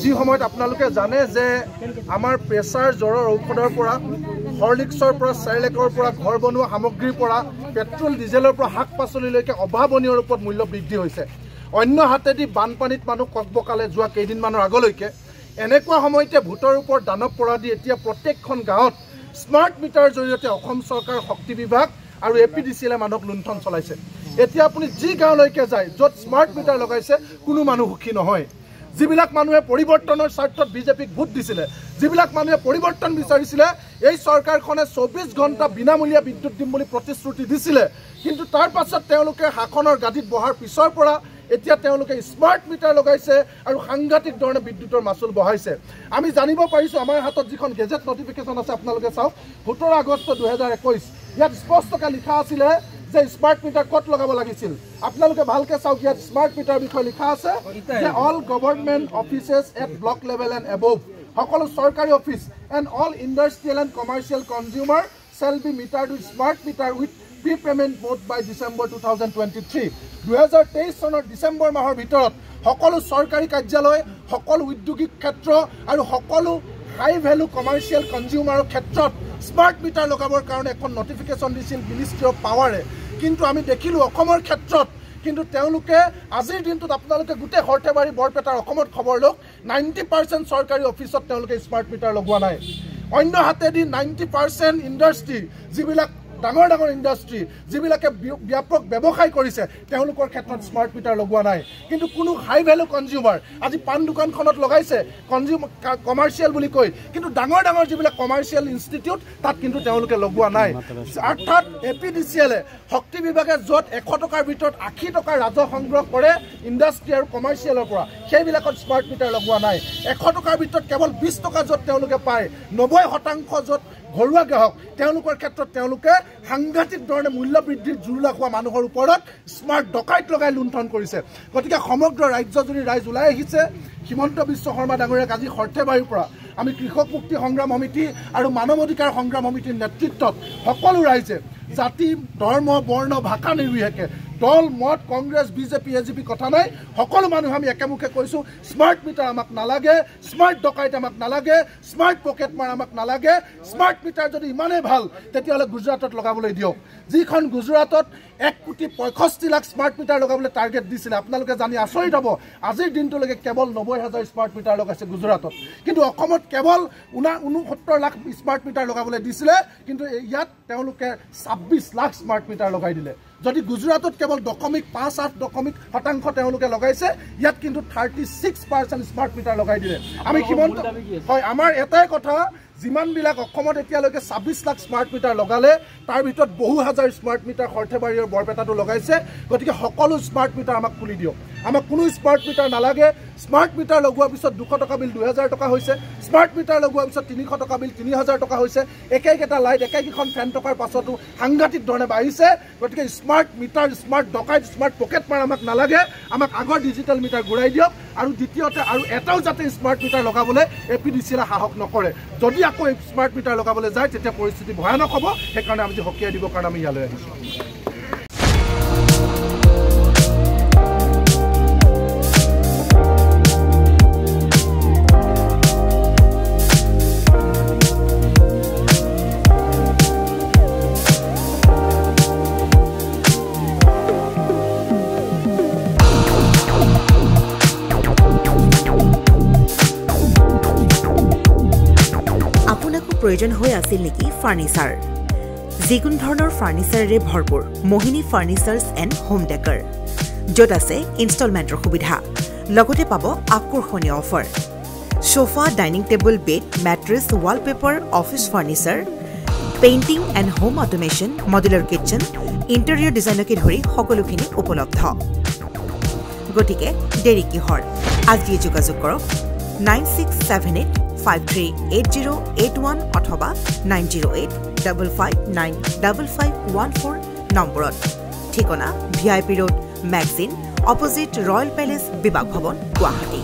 যি সময়ত আপোনালোকে জানে যে আমাৰ প্ৰেছাৰ জ্বৰৰ ঔষধৰ পৰা হৰলিক্সৰ পৰা চেৰেলেকৰ পৰা ঘৰ বনোৱা সামগ্ৰীৰ পৰা পেট্ৰল ডিজেলৰ পৰা শাক পাচলিলৈকে অভাৱনীয় ৰূপত মূল্য বৃদ্ধি হৈছে অন্য হাতেদি বানপানীত মানুহ ককবকালে যোৱা কেইদিনমানৰ আগলৈকে এনেকুৱা সময়তে ভোটৰ ওপৰত দানৱ পৰা দি এতিয়া প্ৰত্যেকখন গাঁৱত স্মাৰ্ট মিটাৰৰ জৰিয়তে অসম চৰকাৰ শক্তি বিভাগ আৰু এপিডিচিএলে মানুহক লুণ্ঠন চলাইছে এতিয়া আপুনি যি গাঁৱলৈকে যায় য'ত স্মাৰ্ট মিটাৰ লগাইছে কোনো মানুহ সুখী নহয় যিবিলাক মানুহে পৰিৱৰ্তনৰ স্বাৰ্থত বিজেপিক ভোট দিছিলে যিবিলাক মানুহে পৰিৱৰ্তন বিচাৰিছিলে এই চৰকাৰখনে 24 ঘণ্টা বিনামূলীয়া বিদ্যুৎ দিম বুলি প্ৰতিশ্ৰুতি দিছিলে কিন্তু তাৰ পাছত তেওঁলোকে শাসনৰ গাদীত বহাৰ পিছৰ পৰা এতিয়া তেওঁলোকে স্মাৰ্ট মিটাৰ লগাইছে আৰু সাংঘাতিক ধৰণে বিদ্যুতৰ মাচুল বঢ়াইছে আমি জানিব পাৰিছো আমাৰ হাতত যিখন গেজেট নটিফিকেশ্যন আছে আপোনালোকে চাওক 17 আগষ্ট 2021 ইয়াত স্পষ্টকৈ লিখা আছিলে যে স্মাৰ্ট মিটাৰ কত লগাব লাগিছিল আপোনালোকে ভালকে চাওক ইয়াত স্মাৰ্ট মিটাৰ বিষয়ে লিখা আছে যে all government offices at block level and above সকলো চৰকাৰী office and all industrial and commercial consumer shall be metered with smart meter with prepayment mode by December 2023 2023 চনৰ ডিচেম্বৰ মাহৰ ভিতৰত সকলো চৰকাৰী কাৰ্যালয় সকলো উদ্যোগিক ক্ষেত্ৰ আৰু সকলো হাই ভেলু কমাৰ্চিয়েল কনজিউমাৰৰ ক্ষেত্ৰত স্মাৰ্ট মিটাৰ লগাবৰ কাৰণে এখন নটিফিকেশ্যন দিছিল মিনিষ্ট্ৰী অফ পাৱাৰে কিন্তু আমি দেখিলোঁ অসমৰ ক্ষেত্ৰত কিন্তু তেওঁলোকে আজিৰ দিনটোত আপোনালোকে গোটেই হৰতেবাৰী বৰপেটাৰ অসমত খবৰ লওক 90% চৰকাৰী অফিচত তেওঁলোকে স্মাৰ্ট মিটাৰ লগোৱা নাই অন্য হাতেদি 90% ইণ্ডাষ্ট্ৰী যিবিলাক ডাঙৰ ডাঙৰ ইণ্ডাষ্ট্ৰী যিবিলাকে ব্যাপক ব্যৱসায় কৰিছে তেওঁলোকৰ ক্ষেত্ৰত স্মাৰ্ট মিটাৰ লগোৱা নাই কিন্তু কোনো হাই ভেলু কনজিউমাৰ আজি পান দোকানখনত লগাইছে কনজিউমাৰ কমাৰ্চিয়েল বুলি কয় কিন্তু ডাঙৰ ডাঙৰ যিবিলাক কমাৰ্চিয়েল ইনষ্টিটিউট তাত কিন্তু তেওঁলোকে লগোৱা নাই অৰ্থাৎ এপিডিচিএলে শক্তি বিভাগে য'ত 100 টকাৰ ভিতৰত 80 টকা ৰাজহ সংগ্ৰহ কৰে ইণ্ডাষ্ট্ৰী আৰু কমাৰ্চিয়েলৰ পৰা সেইবিলাকত স্মাৰ্ট মিটাৰ লগোৱা নাই 100 টকাৰ ভিতৰত কেৱল 20 টকা য'ত তেওঁলোকে পায় 90% য'ত ঘৰুৱা গ্ৰাহক তেওঁলোকৰ ক্ষেত্ৰত তেওঁলোকে সাংঘাতিক ধৰণে মূল্য বৃদ্ধিৰ জোৰ লগোৱা মানুহৰ ওপৰত স্মাৰ্ট ডকাইত লগাই লুণ্ঠন কৰিছে গতিকে সমগ্ৰ ৰাজ্যজুৰি ৰাইজ ওলাই আহিছে হিমন্ত বিশ্ব শৰ্মা ডাঙৰীয়াক আজি হৰতেবাৰীৰ পৰা আমি কৃষক মুক্তি সংগ্ৰাম সমিতি আৰু মানৱ অধিকাৰ সংগ্ৰাম সমিতিৰ নেতৃত্বত সকলো ৰাইজে জাতি ধৰ্ম বৰ্ণ ভাষা নিৰ্বিশেষে দল মত কংগ্ৰেছ বিজেপি এজিপি কথা নাই সকলো মানুহ আমি একেমুখে কৈছো স্মাৰ্ট মিটাৰ আমাক নালাগে স্মাৰ্ট ডকাইত আমাক নালাগে স্মাৰ্ট পকেট মাৰ আমাক নালাগে স্মাৰ্ট মিটাৰ যদি ইমানেই ভাল তেতিয়াহ'লে গুজৰাটত লগাবলৈ দিয়ক যিখন গুজৰাটত 1,65 লাখ স্মাৰ্ট মিটাৰ লগাবলৈ টাৰ্গেট দিছিলে আপোনালোকে জানি আচৰিত হ'ব আজিৰ দিনটোলৈকে কেৱল 90,000 স্মাৰ্ট মিটাৰ লগাইছে গুজৰাটত কিন্তু অসমত কেৱল 69 লাখ স্মাৰ্ট মিটাৰ লগাবলৈ দিছিলে কিন্তু ইয়াত তেওঁলোকে 26 লাখ স্মাৰ্ট মিটাৰ লগাই দিলে যদি গুজৰাটত কেৱল 0.58% তেওঁলোকে লগাইছে ইয়াত কিন্তু 36% স্মাৰ্ট মিটাৰ লগাই দিলে আমি কিমান হয় আমাৰ এটাই কথা যিমানবিলাক অসমত এতিয়ালৈকে 26 লাখ স্মাৰ্ট মিটাৰ লগালে তাৰ ভিতৰত বহু হাজাৰ স্মাৰ্ট মিটাৰ হৰতেবাৰী আৰু বৰপেটাটো লগাইছে গতিকে সকলো স্মাৰ্ট মিটাৰ আমাক খুলি দিয়ক আমাক কোনো স্মাৰ্ট মিটাৰ নালাগে স্মাৰ্ট মিটাৰ লগোৱাৰ পিছত 200 টকা বিল 2000 টকা হৈছে স্মাৰ্ট মিটাৰ লগোৱাৰ পিছত 300 টকা বিল 3000 টকা হৈছে একেইকেইটা লাইট একেইকেইখন ফেন টকাৰ পাছতো সাংঘাতিক ধৰণে বাঢ়িছে গতিকে স্মাৰ্ট মিটাৰ স্মাৰ্ট ডকাইত স্মাৰ্ট পকেট মাৰ আমাক নালাগে আমাক আগৰ ডিজিটেল মিটাৰ ঘূৰাই দিয়ক আৰু দ্বিতীয়তে আৰু এটাও যাতে স্মাৰ্ট মিটাৰ লগাবলৈ এপিডিচিএলে সাহস নকৰে যদি আকৌ স্মাৰ্ট মিটাৰ লগাবলৈ যায় তেতিয়া পৰিস্থিতি ভয়ানক হ'ব সেইকাৰণে আমি হকিয়াই দিবৰ কাৰণে আমি ইয়ালৈ আহিছোঁ প্ৰয়োজন হৈ আছিল নেকি ফাৰ্নিচাৰ যিকোনো ধৰণৰ ফাৰ্নিচাৰেৰে ভৰপূৰ মোহিনী ফাৰ্নিচাৰ্ছ এণ্ড হোম ডেকৰ য'ত আছে ইনষ্টলমেণ্টৰ সুবিধা লগতে পাব আকৰ্ষণীয় offer sofa dining table bed mattress wallpaper office furniture painting and home automation modular kitchen interior ডিজাইনকে ধৰি সকলোখিনি উপলব্ধ গতিকে দেৰি কিহৰ আজিয়ে যোগাযোগ কৰক 9678538081 অথবা 9085595514 নম্বৰত ঠিকনা VIP road magazine opposite royal palace বিভাগ ভৱন গুৱাহাটী